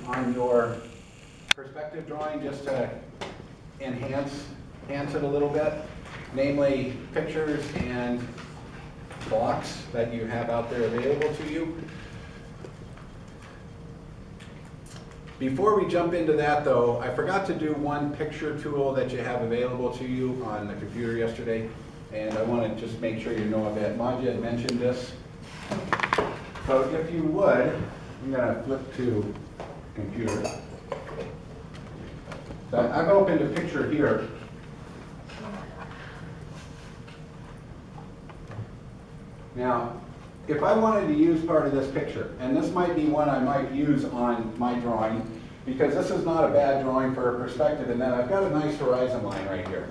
on your perspective drawing just to enhance it a little bit, namely pictures and blocks that you have out there available to you. Before we jump into that though, I forgot to do one picture tool that you have available to you on the computer yesterday, and I want to just make sure you know of it. Manja had mentioned this. So if you would, I'm going to flip to computer. So I've opened a picture here. Now, if I wanted to use part of this picture, and this might be one I might use on my drawing, because this is not a bad drawing for a perspective, and then I've got a nice horizon line right here.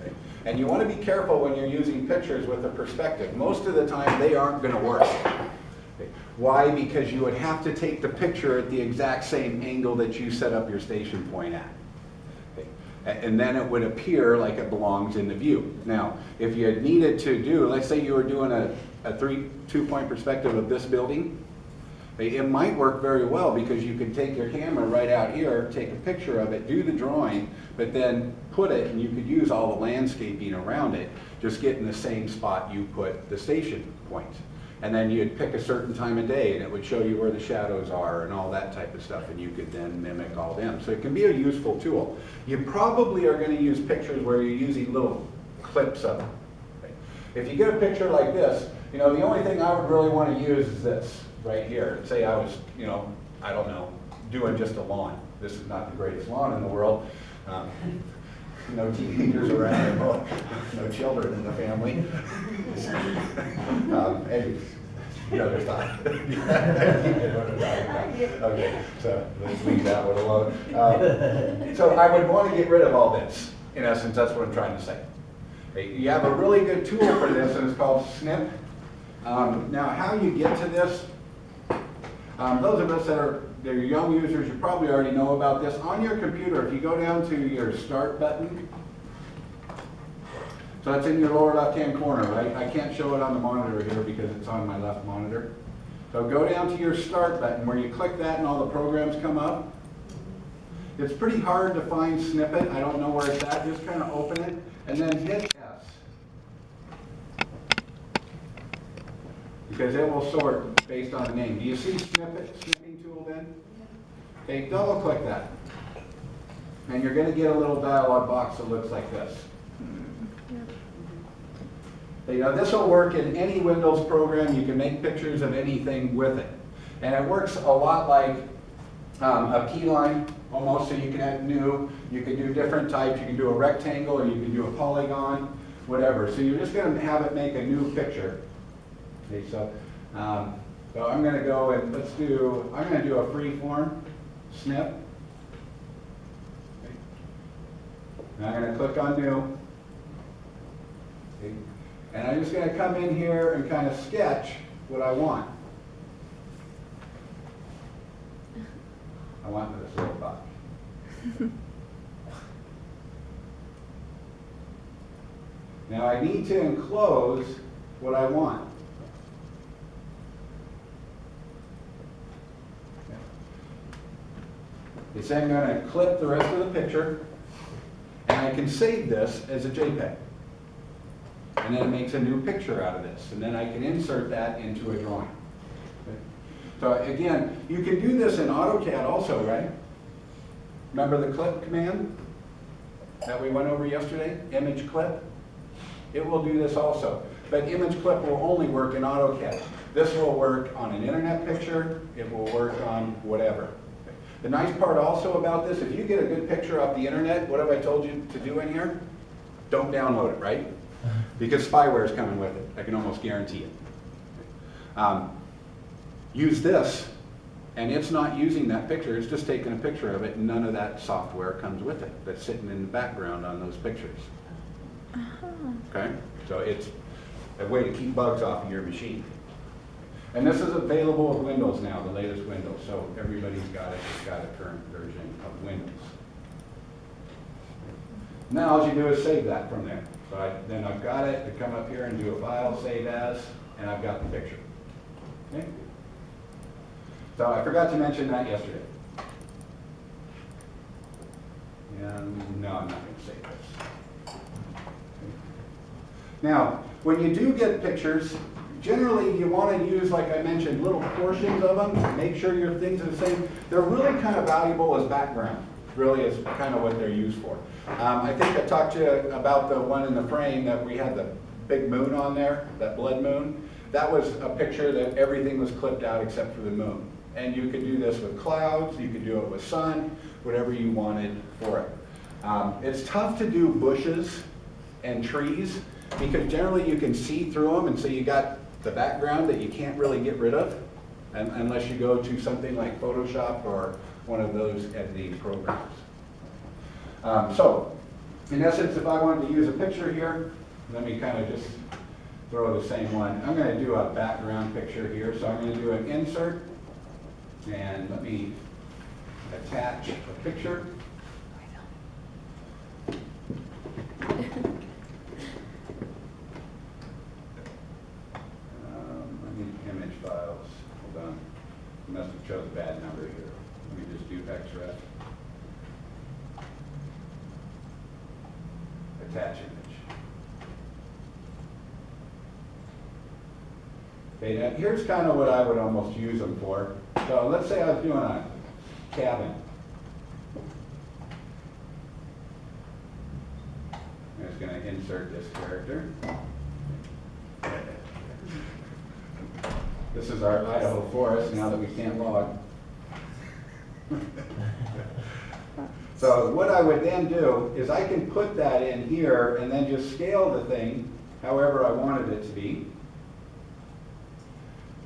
Okay? And you want to be careful when you're using pictures with a perspective. Most of the time, they aren't going to work. Okay? Why? Because you would have to take the picture at the exact same angle that you set up your station point at. And then it would appear like it belongs in the view. Now, if you had needed to do, let's say you were doing a two-point perspective of this building, it might work very well because you could take your camera right out here, take a picture of it, do the drawing, but then put it, and you could use all the landscaping around it, just get in the same spot you put the station point. And then you'd pick a certain time of day, and it would show you where the shadows are and all that type of stuff, and you could then mimic all them. So it can be a useful tool. You probably are going to use pictures where you're using little clips of them. Right? If you get a picture like this, you know, the only thing I would really want to use is this right here. Say I was, you know, I don't know, doing just a lawn. This is not the greatest lawn in the world. No teenagers around, no children in the family. Maybe the other side. Okay, so let's leave that one alone. So I would want to get rid of all this. In essence, that's what I'm trying to say. Okay, you have a really good tool for this, and it's called Snip. Now, how you get to this, those of us that are young users, you probably already know about this. On your computer, if you go down to your Start button, so it's in your lower left-hand corner, right? I can't show it on the monitor here because it's on my left monitor. So go down to your Start button where you click that and all the programs come up. It's pretty hard to find Snippet. I don't know where it's at. Just kind of open it and then hit S. Because it will sort based on the name. Do you see snipping tool then? Okay, double click that. And you're going to get a little dialog box that looks like this. You know, this will work in any Windows program. You can make pictures of anything with it. And it works a lot like a key line almost, so you can add new, you can do different types. You can do a rectangle or you can do a polygon, whatever. So you're just going to have it make a new picture. Okay, so I'm going to go and I'm going to do a free form snip. Okay. And I'm going to click on new. Okay. And I'm just going to come in here and kind of sketch what I want. I want this little box. Now I need to enclose what I want. It's then going to clip the rest of the picture, and I can save this as a JPEG. And then it makes a new picture out of this, and then I can insert that into a drawing. Okay. So again, you can do this in AutoCAD also, right? Remember the clip command that we went over yesterday? Image clip? It will do this also. But image clip will only work in AutoCAD. This will work on an internet picture. It will work on whatever. The nice part also about this, if you get a good picture off the internet, what have I told you to do in here? Don't download it, right? Because spyware is coming with it. I can almost guarantee it. Use this, and it's not using that picture. It's just taking a picture of it, and none of that software comes with it that's sitting in the background on those pictures. Okay? So it's a way to keep bugs off of your machine. And this is available with Windows now, the latest Windows. So everybody's got it. It's got a current version of Windows. Now all you do is save that from there. So then I've got it to come up here and do a file, save as, and I've got the picture. Okay? So I forgot to mention that yesterday. And no, I'm not going to save this. Now, when you do get pictures, generally you want to use, like I mentioned, little portions of them. Make sure your things are the same. They're really kind of valuable as background. Really is kind of what they're used for. I think I talked to you about the one in the frame that we had the big moon on there, that blood moon. That was a picture that everything was clipped out except for the moon. And you could do this with clouds, you could do it with sun, whatever you wanted for it. It's tough to do bushes and trees because generally you can see through them, and so you got the background that you can't really get rid of unless you go to something like Photoshop or one of those editing programs. So, in essence, if I wanted to use a picture here, let me kind of just throw the same one. I'm going to do a background picture here, so I'm going to do an insert, and let me attach a picture. I need image files. Hold on. I must have chose a bad number here. Let me just do XREF. Attach image. Okay, now here's kind of what I would almost use them for. So let's say I was doing a cabin. I'm just going to insert this character. This is our Idaho forest now that we can't log. So what I would then do is I can put that in here and then just scale the thing however I wanted it to be.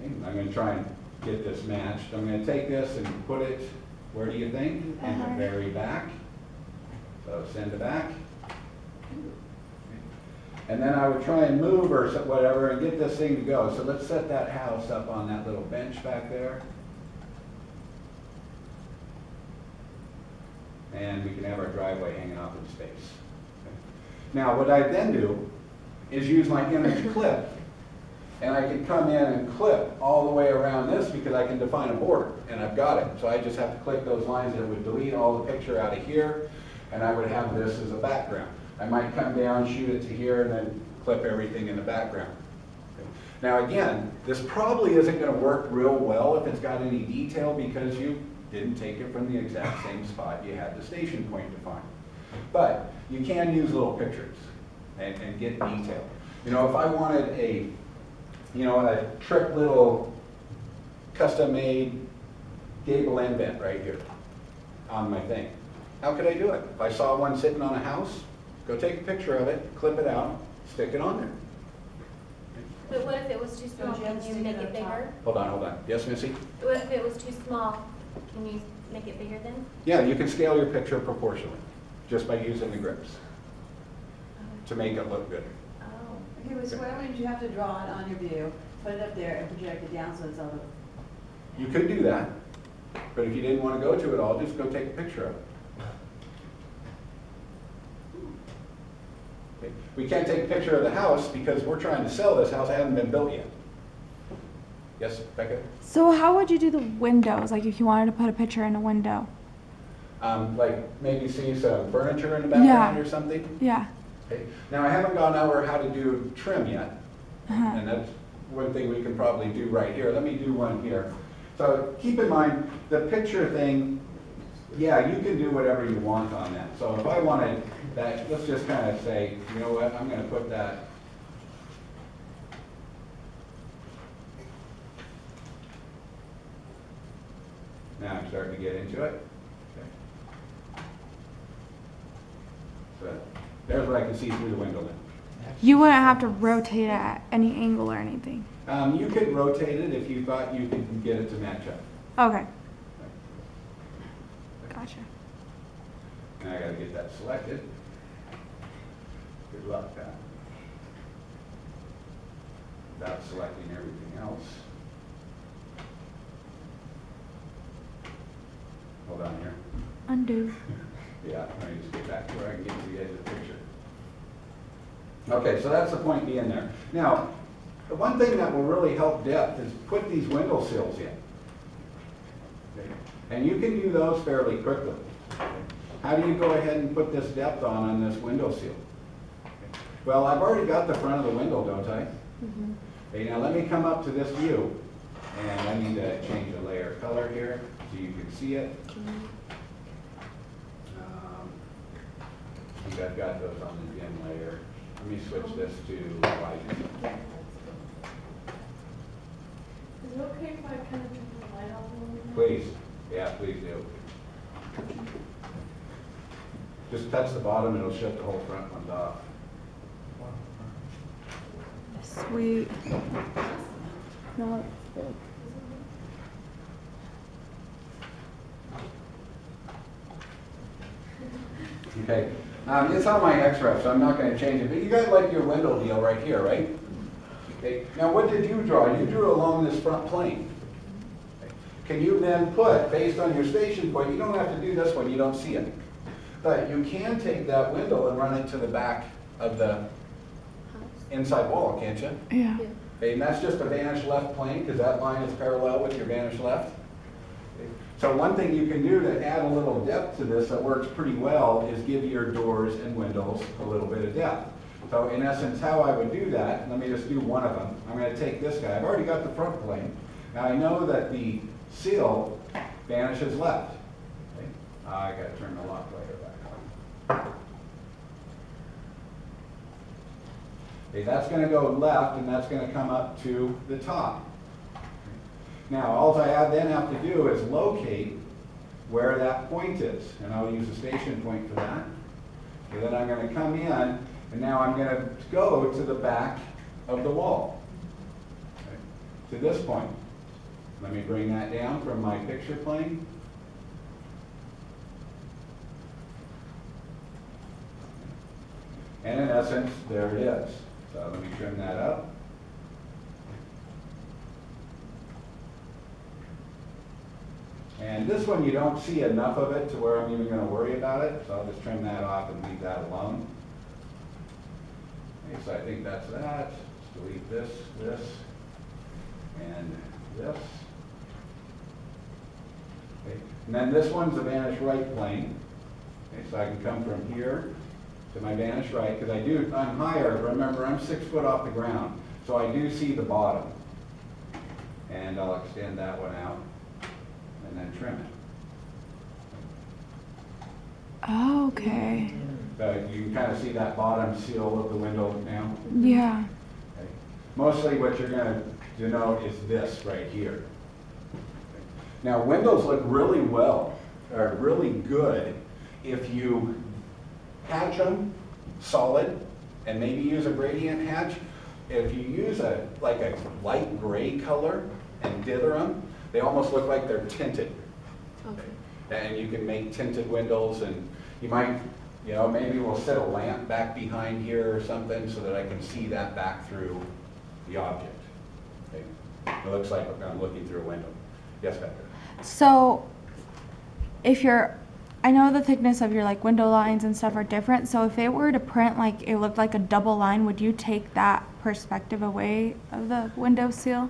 Okay, I'm going to try and get this matched. I'm going to take this and put it, where do you think? In the very back. So send it back. And then I would try and move or whatever and get this thing to go. So let's set that house up on that little bench back there. And we can have our driveway hanging off in space. Okay. Now what I then do is use my image clip. And I can come in and clip all the way around this because I can define a border. And I've got it. So I just have to click those lines and it would delete all the picture out of here. And I would have this as a background. I might come down, shoot it to here, and then clip everything in the background. Okay. Now again, this probably isn't going to work real well if it's got any detail because you didn't take it from the exact same spot you had the station point defined. But you can use little pictures and get detail. You know, if I wanted a trick little custom-made gable end vent right here on my thing, how could I do it? If I saw one sitting on a house, go take a picture of it, clip it out, stick it on there. But what if it was too small? Can you make it bigger? Hold on. Yes, Missy? What if it was too small? Can you make it bigger then? Yeah, you can scale your picture proportionally just by using the grips to make it look good. Oh. Okay, so why wouldn't you have to draw it on your view, put it up there, and project it down so it's all You could do that, but if you didn't want to go to it all, just go take a picture of it. Okay. We can't take a picture of the house because we're trying to sell this house. It hasn't been built yet. Yes, Becca? So how would you do the windows? Like if you wanted to put a picture in a window? Like maybe see some furniture in the background or something? Yeah. Okay. Now I haven't gone over how to do trim yet, Uh-huh. and that's one thing we can probably do right here. Let me do one here. So keep in mind, the picture thing, yeah, you can do whatever you want on that. So if I wanted that, let's just kind of say, you know what, I'm going to put that. Now I'm starting to get into it. Okay. So there's what I can see through the window then. You wouldn't have to rotate it at any angle or anything. You could rotate it if you thought you could get it to match up. Okay. Gotcha. Now I gotta get that selected. Good luck, Pat. Without selecting everything else. Hold on here. Undo. Yeah, let me just get back to where I can get to the edge of the picture. Okay, so that's the point being there. Now, the one thing that will really help depth is put these window sills in. Okay. And you can do those fairly quickly. Okay. how do you go ahead and put this depth on this window seal? Well, I've already got the front of the window, don't I? Okay, now let me come up to this view, and I need to change the layer of color here so you can see it. I think I've got those on the dim layer. Let me switch this to white. Is it okay if I kind of turn the light off a little bit? Please, yeah, please do. Just touch the bottom, it'll shut the whole front one off. Sweet. No. Okay, it's on my X-Ref, so I'm not gonna change it, but you guys like your window deal right here, right? Okay, now what did you draw? You drew along this front plane. Can you then put, based on your station point, you don't have to do this one, you don't see it. But you can take that window and run it to the back of the inside wall, can't you? Yeah. Okay, and that's just a vanish left plane, because that line is parallel with your vanish left. Okay, so one thing you can do to add a little depth to this that works pretty well is give your doors and windows a little bit of depth. So in essence, how I would do that, let me just do one of them. I'm going to take this guy. I've already got the front plane. Now I know that the seal vanishes left. Okay? I got to turn the lock layer back on. Okay, that's going to go left, and that's going to come up to the top. Now, all I then have to do is locate where that point is, and I'll use the station point for that. Okay, then I'm going to come in, and now I'm going to go to the back of the wall, okay, to this point. Let me bring that down from my picture plane. And in essence, there it is. So let me trim that up. And this one, you don't see enough of it to where I'm even going to worry about it, so I'll just trim that off and leave that alone. Okay, so I think that's that. Let's delete this, and this. Okay. And then this one's a vanish right plane. Okay, so I can come from here to my vanish right, because I'm higher, remember I'm 6 foot off the ground, so I do see the bottom. And I'll extend that one out, and then trim it. Okay. So you can kind of see that bottom seal of the window now. Yeah. Okay. Mostly what you're going to denote is this right here. Okay. Now windows look really well, or really good, if you hatch them solid and maybe use a gradient hatch. If you use like a light gray color and dither them, they almost look like they're tinted. Okay. And you can make tinted windows, and you might, maybe we'll set a lamp back behind here or something so that I can see that back through the object. Okay. It looks like I'm looking through a window. Yes, Becca? So, I know the thickness of your like window lines and stuff are different. So if it were to print like it looked like a double line, would you take that perspective away of the window seal?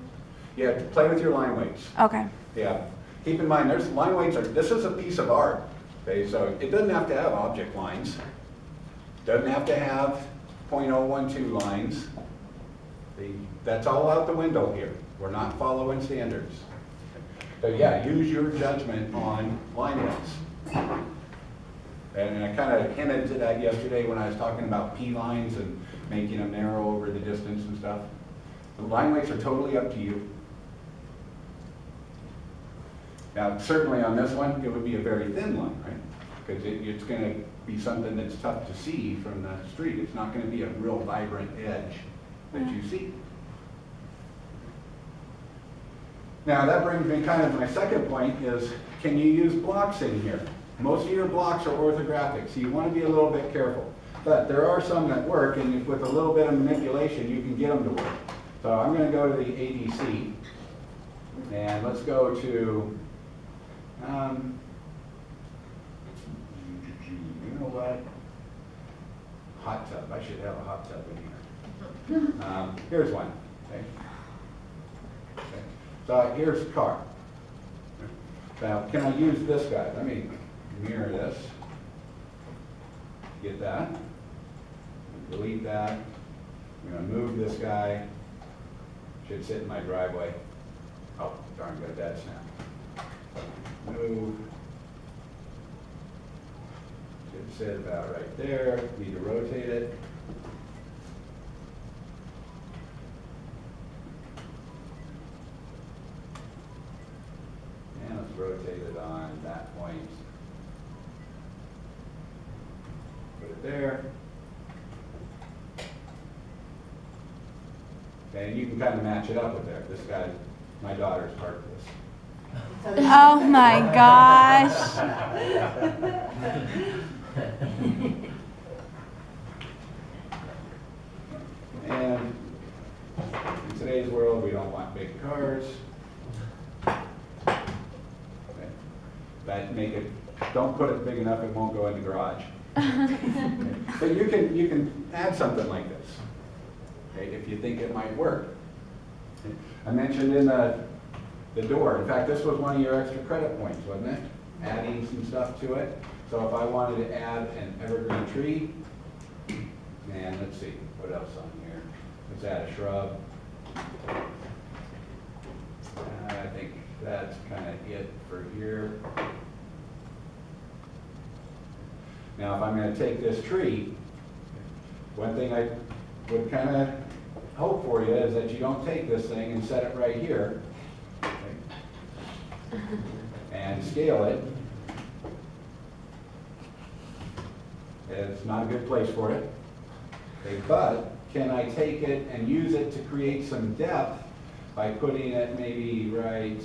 Yeah, play with your line weights. Okay. Yeah. Keep in mind, there's line weights this is a piece of art. Okay, so it doesn't have to have object lines. Doesn't have to have .012 lines. That's all out the window here. We're not following standards. So yeah, use your judgment on line weights. And I kind of hinted to that yesterday when I was talking about P lines and making them narrow over the distance and stuff. The line weights are totally up to you. Now, certainly on this one, it would be a very thin line, right? Because it's going to be something that's tough to see from the street. It's not going to be a real vibrant edge that you see. Now, that brings me kind of my second point is, can you use blocks in here? Most of your blocks are orthographic, so you want to be a little bit careful. But there are some that work, and with a little bit of manipulation, you can get them to work. So I'm going to go to the ADC, and let's go to, you know what? Hot tub. I should have a hot tub in here. Here's one. Okay. Okay. So here's car. Now, can I use this guy? Let me mirror this. get that. Delete that. I'm gonna move this guy. Should sit in my driveway. Oh, darn, got a bad snap. Move. Should sit about right there. Need to rotate it. And let's rotate it on that point. Put it there. Okay, and you can kind of match it up with there. This guy, my daughter's part of this. Oh my gosh. And in today's world, we don't want big cars. Okay. That make it, don't put it big enough, it won't go in the garage. Okay. But you can add something like this, okay, if you think it might work. Okay. I mentioned in the door, in fact, this was one of your extra credit points, wasn't it? Adding some stuff to it. So if I wanted to add an evergreen tree, and let's see, what else on here? Let's add a shrub. I think that's kind of it for here. Now, if I'm going to take this tree, one thing I would kind of hope for you is that you don't take this thing and set it right here, okay, and scale it. It's not a good place for it. Okay, but can I take it and use it to create some depth by putting it maybe right,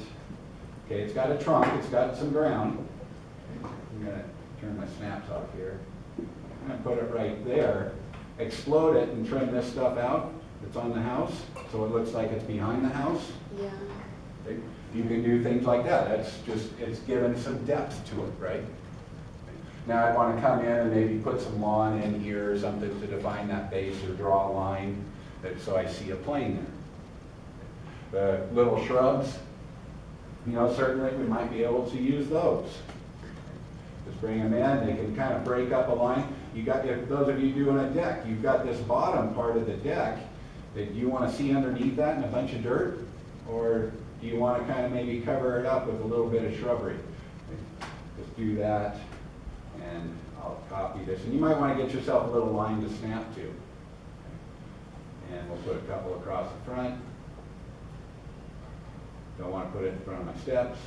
okay, it's got a trunk, it's got some ground. I'm going to turn my snaps off here. I'm going to put it right there, explode it and trim this stuff out that's on the house so it looks like it's behind the house. Yeah. Okay, you can do things like that. That's just, it's given some depth to it, right? Now I'd want to come in and maybe put some lawn in here or something to define that base or draw a line so I see a plane there. The little shrubs, you know, certainly we might be able to use those. Just bring them in, they can kind of break up a line. You got, if those of you doing a deck, you've got this bottom part of the deck that you want to see underneath that and a bunch of dirt, or do you want to kind of maybe cover it up with a little bit of shrubbery? Just do that. And I'll copy this. And you might want to get yourself a little line to snap to. And we'll put a couple across the front. Don't want to put it in front of my steps.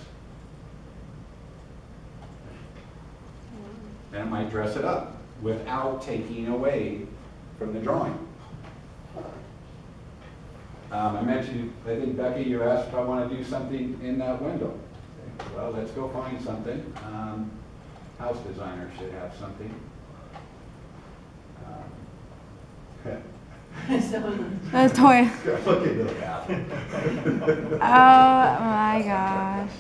And I might dress it up without taking away from the drawing. I mentioned, I think Becky, you asked if I want to do something in that window. Okay. Well, let's go find something. House designer should have something. The toy. Look into the bathroom. Oh my gosh.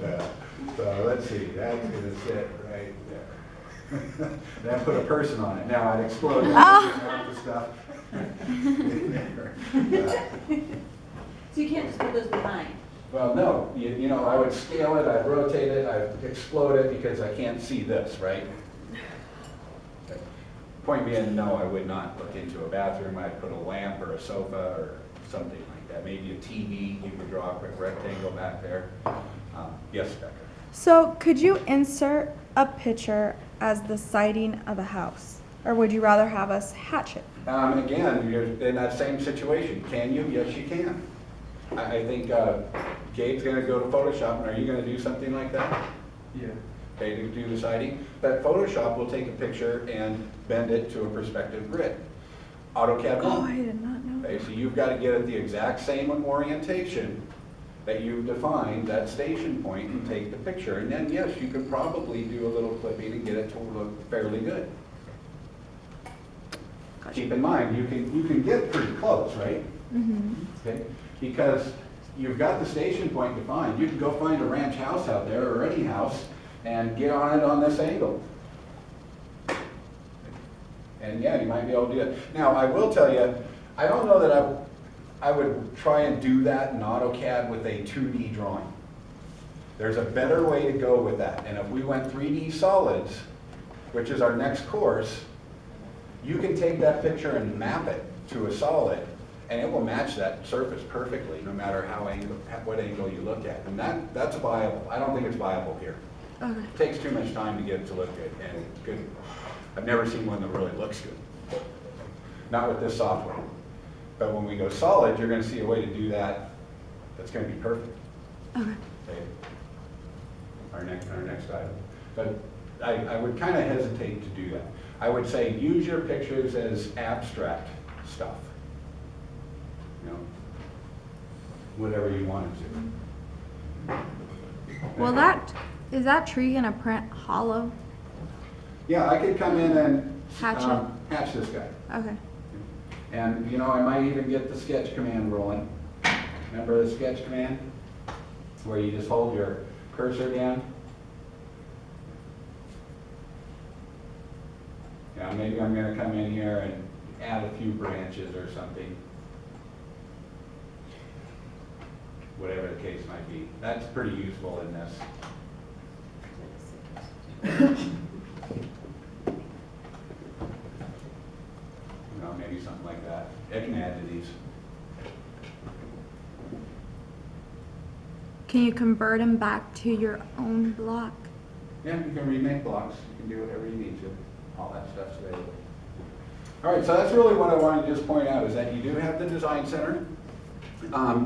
Yeah. So let's see, that's gonna sit right there. Then put a person on it. Now I'd explode the stuff. So you can't just put those behind? Well, no, you know, I would scale it, I'd rotate it, I'd explode it because I can't see this, right? Okay. Point being, no, I would not look into a bathroom. I'd put a lamp or a sofa or something like that. Maybe a TV, you could draw a quick rectangle back there. Yes, Becca? So could you insert a picture as the siding of a house? Or would you rather have us hatch it? Again, you're in that same situation. Can you? Yes, you can. I think Gabe's going to go to Photoshop, and are you going to do something like that? Yeah. Okay, to do the siding. But Photoshop will take a picture and bend it to a perspective grid. AutoCAD Oh, won't. I did not know. Okay, so you've got to get it the exact same orientation that you've defined, that station point, and take the picture. And then, yes, you could probably do a little clipping and get it to look fairly good. Gotcha. Keep in mind, you can get pretty close, right? Mm-hmm. Okay, because you've got the station point defined. You can go find a ranch house out there or any house and get on it on this angle. And yeah, you might be able to do it. Now, I will tell you, I don't know that I would try and do that in AutoCAD with a 2D drawing. There's a better way to go with that. And if we went 3D solids, which is our next course, you can take that picture and map it to a solid, and it will match that surface perfectly, no matter what angle you look at. And that's viable. I don't think it's viable here. Okay. It takes too much time to get it to look good, and good. I've never seen one that really looks good. Not with this software. But when we go solid, you're going to see a way to do that that's going to be perfect. Okay. Okay. Our next item. But I would kind of hesitate to do that. I would say use your pictures as abstract stuff. You know, whatever you want it to. Is that tree gonna print hollow? Yeah, I could come in and Hatch hatch this guy. Okay. And, you know, I might even get the sketch command rolling. Remember the sketch command? Where you just hold your cursor down? Yeah, maybe I'm gonna come in here and add a few branches or something. Whatever the case might be. That's pretty useful in this. You know, maybe something like that. I can add to these. Can you convert them back to your own block? Yeah, you can remake blocks. You can do whatever you need to. All that stuff's available. All right, so that's really what I wanted to just point out, is that you do have the Design Center.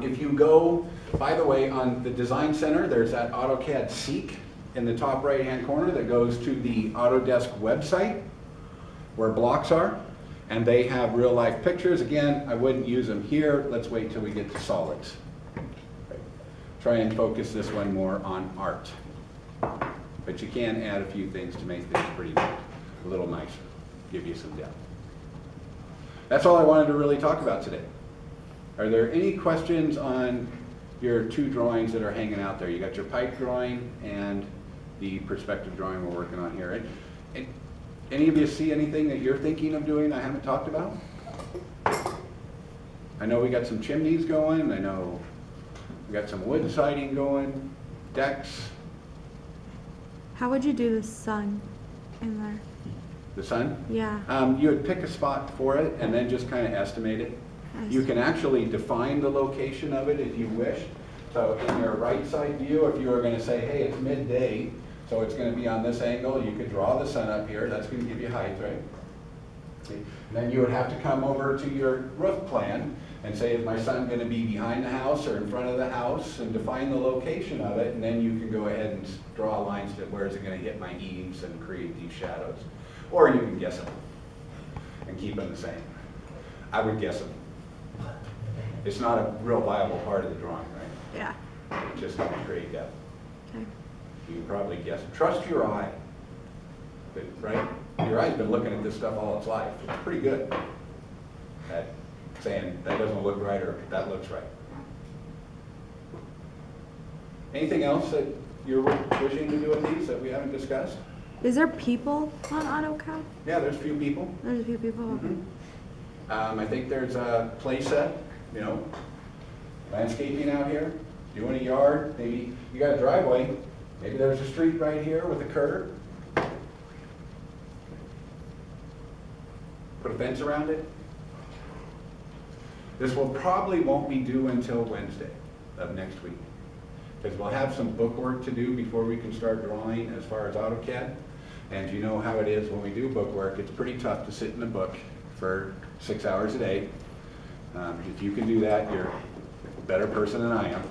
If you go, by the way, on the Design Center, there's that AutoCAD Seek in the top right-hand corner that goes to the Autodesk website where blocks are, and they have real-life pictures. Again, I wouldn't use them here. Let's wait till we get to solids. Try and focus this one more on art. But you can add a few things to make things pretty neat, a little nicer, give you some depth. That's all I wanted to really talk about today. Are there any questions on your two drawings that are hanging out there? You got your pipe drawing and the perspective drawing we're working on here. And any of you see anything that you're thinking of doing I haven't talked about? I know we got some chimneys going. I know we got some wood siding going, decks. How would you do the sun in there? The sun? Yeah. You would pick a spot for it and then just kind of estimate it. You can actually define the location of it if you wish. So in your right side view, if you were going to say, hey, it's midday, so it's going to be on this angle, you could draw the sun up here. That's going to give you height, right? See? And then you would have to come over to your roof plan and say, is my sun going to be behind the house or in front of the house, and define the location of it, and then you can go ahead and draw lines to where is it going to hit my eaves and create these shadows. Or you can guess them and keep them the same. I would guess them. It's not a real viable part of the drawing, right? Yeah. It's just going to create depth. Okay. You can probably guess. Trust your eye. But, right? Your eye's been looking at this stuff all its life. It's pretty good at saying that doesn't look right or that looks right. Anything else that you're wishing to do with these that we haven't discussed? Is there people on AutoCAD? Yeah, there's a few people. There's a few people. Okay. I think there's a play set, you know, landscaping out here, doing a yard, maybe you got a driveway, maybe there's a street right here with a curb. Put a fence around it. This won't be due until Wednesday of next week, because we'll have some book work to do before we can start drawing as far as AutoCAD. And you know how it is when we do book work, it's pretty tough to sit in a book for 6 hours a day. If you can do that, you're a better person than I am.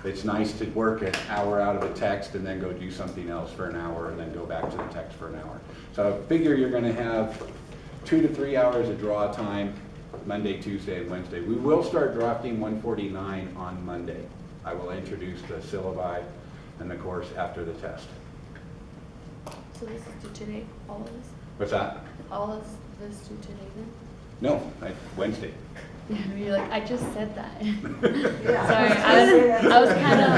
It's nice to work an hour out of a text and then go do something else for an hour and then go back to the text for an hour. So figure you're going to have 2 to 3 hours of draw time Monday, Tuesday, and Wednesday. We will start drafting 149 on Monday. I will introduce the syllabi and the course after the test. So this is due today, all of this? What's that? All of this due today then? No, Wednesday. You're like, I just said that. Yeah. Sorry, I was kind of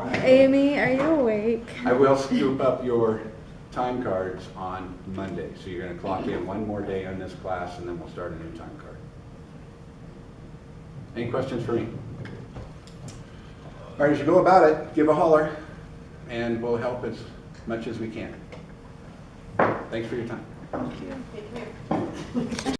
like. Amy, are you awake? I will scoop up your time cards on Monday. So you're going to clock in one more day on this class and then we'll start a new time card. Any questions for me? All right, as you go about it, give a holler and we'll help as much as we can. Thanks for your time. Okay, come here.